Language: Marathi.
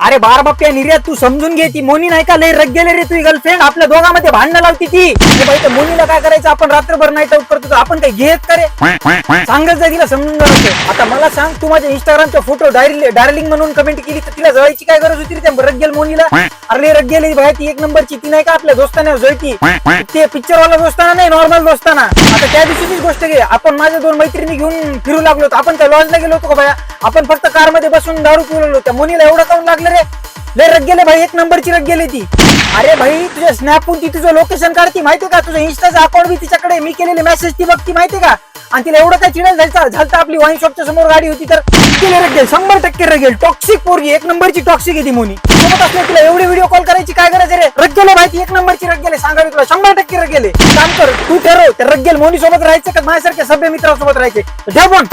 अरे बार बाप्या निर्यात तू समजून घे, ती मोनी नाही का लय रग गेले रे, तुझी गर्लफ्रेंड आपल्या दोघांमध्ये भांडणं लावती ती. अरे बाई त्या मोनीला काय करायचं, आपण रात्रभर नाईट आउट करतो, आपण काही घेत का रे? सांगत जा तिला, समजून जायचं. आता मला सांग, तू माझ्या इंस्टाग्रामचा फोटो डार्लिंग म्हणून कमेंट केली तर तिला जळायची काय गरज होती रे त्या रग्गेल मोनीला? अरे रग्गेली बाय ती एक नंबरची, ती नाही का आपल्या दोस्ताना जळती, ते पिक्चर वाला दोस्ताना नाही, नॉर्मल दोस्ताना. आता त्या दिवशीचीच गोष्ट घे, आपण माझ्या दोन मैत्रिणी घेऊन फिरू लागलो होतो, आपण काय लॉजला गेलो होतो का बाया? आपण फक्त कार मध्ये बसून दारू पिऊ लागलो. त्या मोनीला एवढं काऊन लागलं रे? लय रग गेले भाई, एक नंबरची रग गेली ती. अरे भाई तुझ्या स्नॅपहून ती तुझं लोकेशन काढती माहितीये का, तुझं इंस्टाचं अकाउंट बी तिच्याकडे, मी केलेले मेसेज ती बघती माहितीये का. आणि तिला एवढं काय चिडायला झालं, आपली वाईन शॉपच्या समोर गाडी होती तर तिला रगेल, 100% रगेल. टॉक्सिक पोरगी, एक नंबरची टॉक्सिक आहे ती मोनी. सोबत असले तिला एवढी व्हिडिओ कॉल करायची काय गरज रे? रगेले माहिती, एक नंबरची रगेले, सांगा तुला 100% रगेले. काम कर, तू ठरव त्या रगेल मोनी सोबत राहायचं का माझ्यासारख्या सभ्य मित्रासोबत राहायचे. ठेव पण.